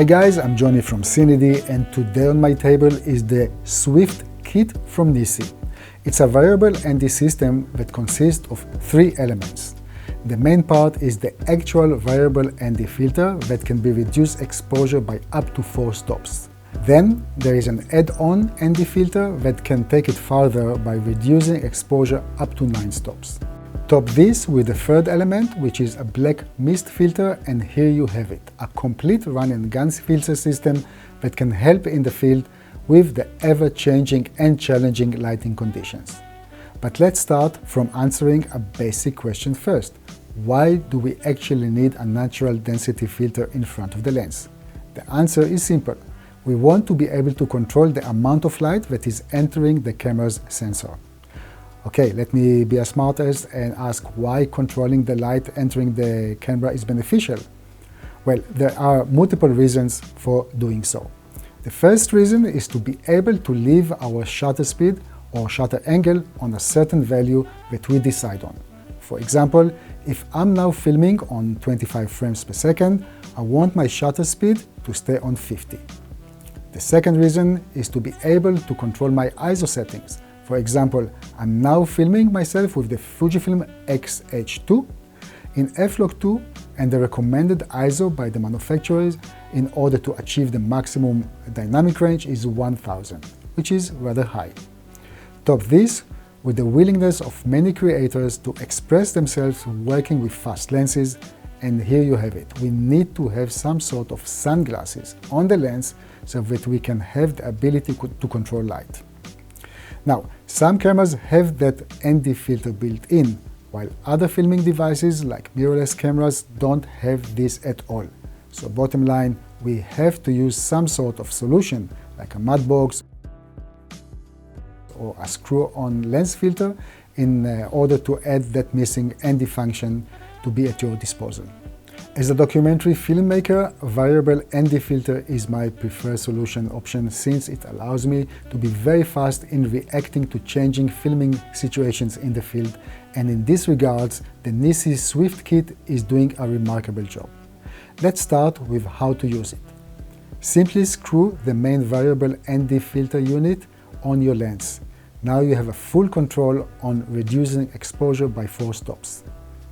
Hi guys, I'm Johnnie from CineD, and today on my table is the Swift kit from NiSi. It's a variable ND system that consists of three elements. The main part is the actual variable ND filter that can be reduced exposure by up to 4 stops. Then there is an add-on ND filter that can take it farther by reducing exposure up to 9 stops. Top this with the third element, which is a black mist filter, and here you have it, a complete run and gun filter system that can help in the field with the ever-changing and challenging lighting conditions. But let's start from answering a basic question first. Why do we actually need a natural density filter in front of the lens? The answer is simple. We want to be able to control the amount of light that is entering the camera's sensor. Okay, let me be a smartass and ask why controlling the light entering the camera is beneficial. Well, there are multiple reasons for doing so. The first reason is to be able to leave our shutter speed or shutter angle on a certain value that we decide on. For example, if I'm now filming on 25 frames per second, I want my shutter speed to stay on 50. The second reason is to be able to control my ISO settings. For example, I'm now filming myself with the Fujifilm X-H2 in f-log2 and the recommended ISO by the manufacturers in order to achieve the maximum dynamic range is 1000, which is rather high. Top this with the willingness of many creators to express themselves working with fast lenses, and here you have it. We need to have some sort of sunglasses on the lens so that we can have the ability to control light. Now, some cameras have that ND filter built in, while other filming devices like mirrorless cameras don't have this at all. So bottom line, we have to use some sort of solution like a mud box or a screw-on lens filter in order to add that missing ND function to be at your disposal. As a documentary filmmaker, a variable ND filter is my preferred solution option since it allows me to be very fast in reacting to changing filming situations in the field, and in this regards, the NiSi Swift kit is doing a remarkable job. Let's start with how to use it. Simply screw the main variable ND filter unit on your lens. Now you have a full control on reducing exposure by 4 stops.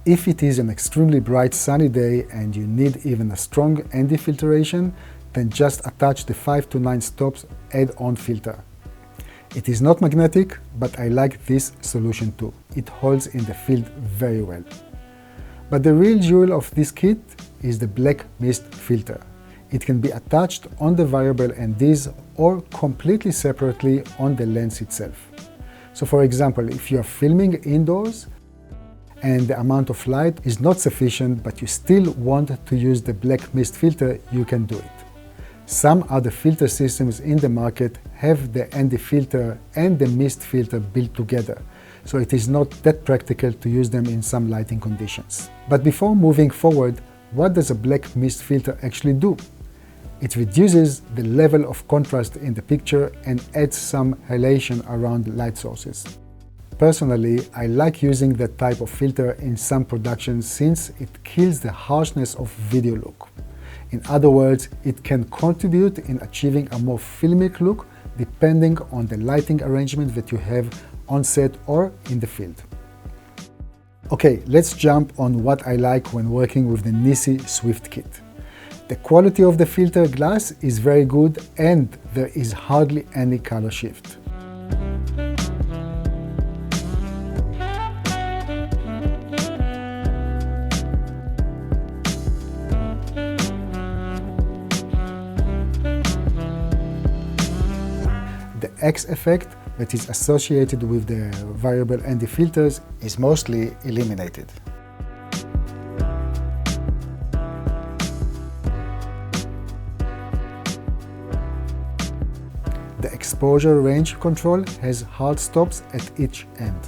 If it is an extremely bright sunny day and you need even a strong ND filtration, then just attach the 5 to 9 stops add-on filter. It is not magnetic, but I like this solution too. It holds in the field very well. But the real jewel of this kit is the black mist filter. It can be attached on the variable NDs or completely separately on the lens itself. So for example, if you are filming indoors, and the amount of light is not sufficient, but you still want to use the black mist filter, you can do it. Some other filter systems in the market have the ND filter and the mist filter built together, so it is not that practical to use them in some lighting conditions. But before moving forward, what does a black mist filter actually do? It reduces the level of contrast in the picture and adds some halation around light sources. Personally, I like using that type of filter in some productions since it kills the harshness of video look. In other words, it can contribute in achieving a more filmic look depending on the lighting arrangement that you have on set or in the field. Okay, let's jump on what I like when working with the NiSi Swift kit. The quality of the filter glass is very good and there is hardly any color shift. The X effect that is associated with the variable ND filters is mostly eliminated. The exposure range control has hard stops at each end.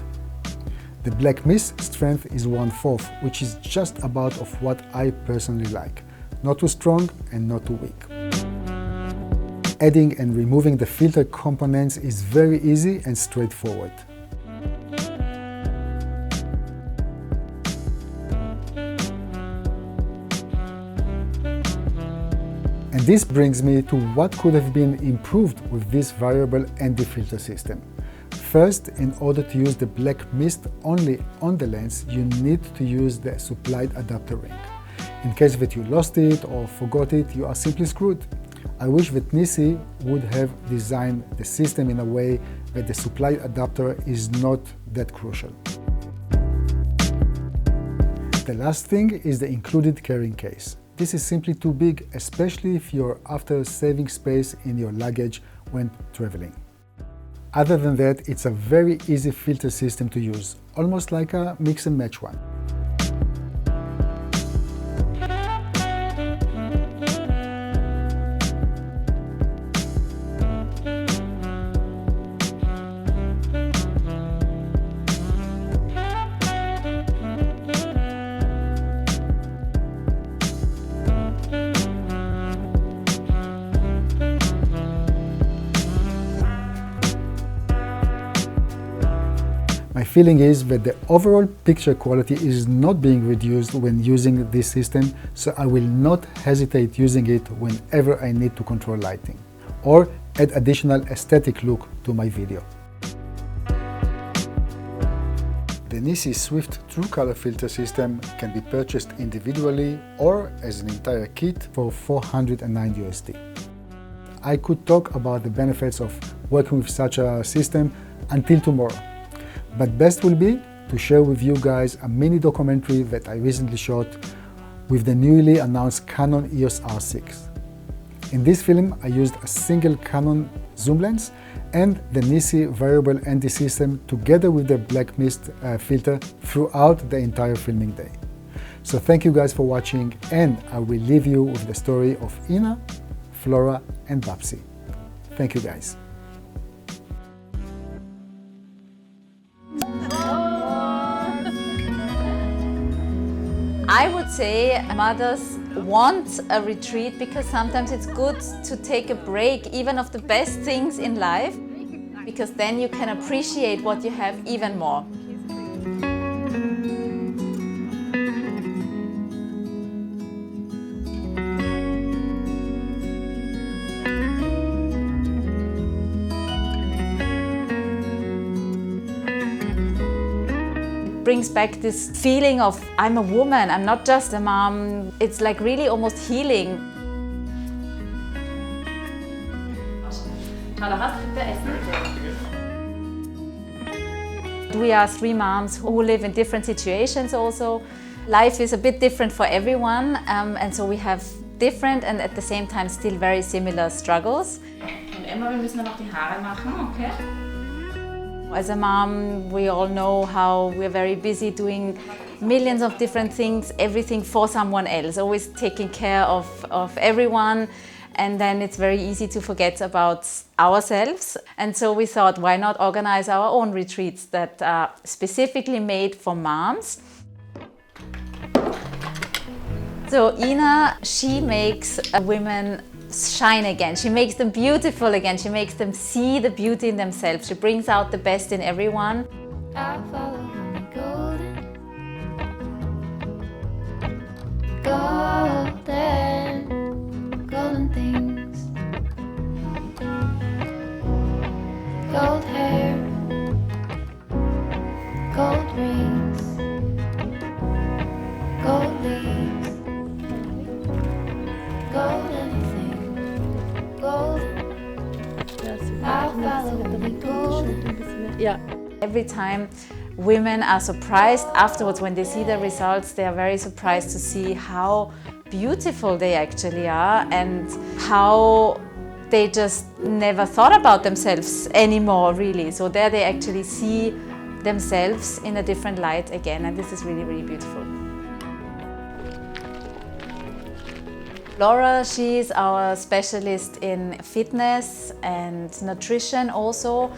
The black mist strength is 1/4, which is just about of what I personally like. Not too strong and not too weak. Adding and removing the filter components is very easy and straightforward. And This brings me to what could have been improved with this variable ND filter system. First, in order to use the black mist only on the lens, you need to use the supplied adapter ring. In case that you lost it or forgot it, you are simply screwed. I wish that NiSi would have designed the system in a way that the supplied adapter is not that crucial. The last thing is the included carrying case. This is simply too big, especially if you're after saving space in your luggage when traveling. Other than that, it's a very easy filter system to use, almost like a mix and match one. My feeling is that the overall picture quality is not being reduced when using this system, so I will not hesitate using it whenever I need to control lighting or add additional aesthetic look to my video. The NiSi Swift True Color filter system can be purchased individually or as an entire kit for $409 USD. I could talk about the benefits of working with such a system until tomorrow. But best will be to share with you guys a mini documentary that I recently shot with the newly announced Canon EOS R6. In this film, I used a single Canon zoom lens and the NiSi variable ND system together with the black mist filter throughout the entire filming day. So thank you guys for watching, and I will leave you with the story of Ina, Flora and Babsi. Thank you guys. I would say mothers want a retreat because sometimes it's good to take a break even of the best things in life, because then you can appreciate what you have even more. Brings back this feeling of I'm a woman, I'm not just a mom. It's like really almost healing. We are three moms who live in different situations also. Life is a bit different for everyone, and so we have different and at the same time still very similar struggles. Und Emma, wir müssen noch die Haare machen, okay? As a mom, we all know how we're very busy doing millions of different things, everything for someone else, always taking care of everyone, and then it's very easy to forget about ourselves. And so we thought, why not organize our own retreats that are specifically made for moms. So Ina, she makes women shine again. She makes them beautiful again. She makes them see the beauty in themselves. She brings out the best in everyone. I follow the golden, golden things, gold hair, gold rings, gold leaves, gold anything, golden. I follow the golden. Yeah. Every time women are surprised afterwards when they see the results, they are very surprised to see how beautiful they actually are and how they just never thought about themselves anymore, really. So there they actually see themselves in a different light again, and this is really, really beautiful. Laura, she's our specialist in fitness and nutrition also.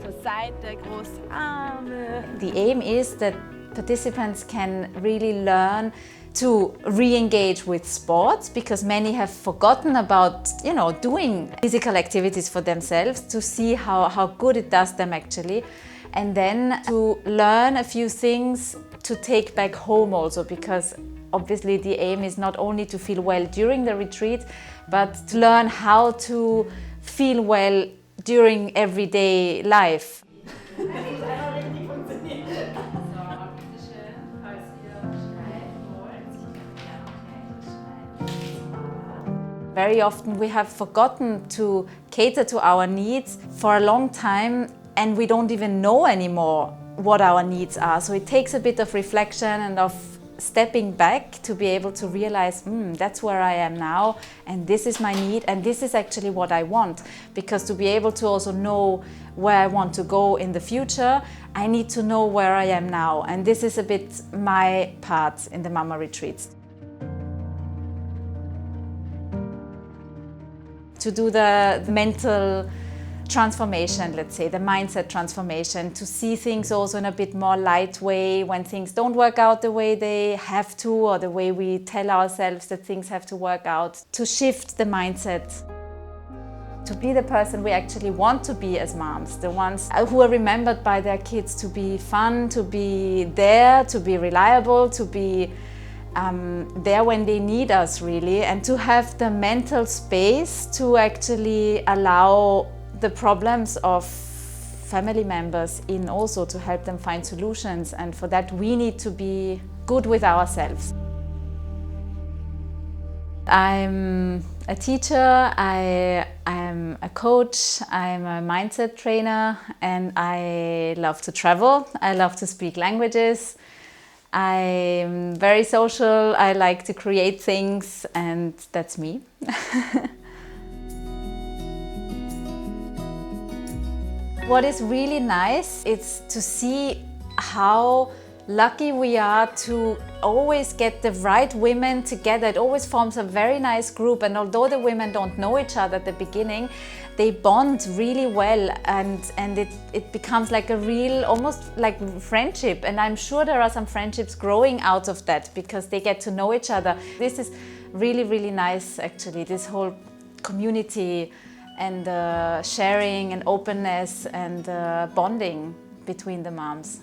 Zur Seite, große Arme. The aim is that participants can really learn to re-engage with sports, because many have forgotten about, doing physical activities for themselves, to see how good it does them actually. And then to learn a few things to take back home also, because Obviously the aim is not only to feel well during the retreat, but to learn how to feel well during everyday life. Very often we have forgotten to cater to our needs for a long time, and we don't even know anymore what our needs are. So it takes a bit of reflection and of stepping back to be able to realize, that's where I am now, and this is my need, and this is actually what I want. Because to be able to also know where I want to go in the future, I need to know where I am now. And this is a bit my part in the Mama Retreats. To do the mental transformation, let's say, the mindset transformation, to see things also in a bit more light way when things don't work out the way they have to, or the way we tell ourselves that things have to work out, to shift the mindset, to be the person we actually want to be as moms, the ones who are remembered by their kids to be fun, to be there, to be reliable, to be there when they need us, really, and to have the mental space to actually allow the problems of family members in, also to help them find solutions. And for that we need to be good with ourselves. I'm a teacher, I'm a coach, I'm a mindset trainer, and I love to travel. I love to speak languages. I'm very social, I like to create things, and that's me. What is really nice is to see how lucky we are to always get the right women together. It always forms a very nice group, and although the women don't know each other at the beginning, they bond really well, and it becomes like a real, almost like friendship. And I'm sure there are some friendships growing out of that because they get to know each other. This is really, really nice, actually, this whole community and sharing and openness and bonding between the moms.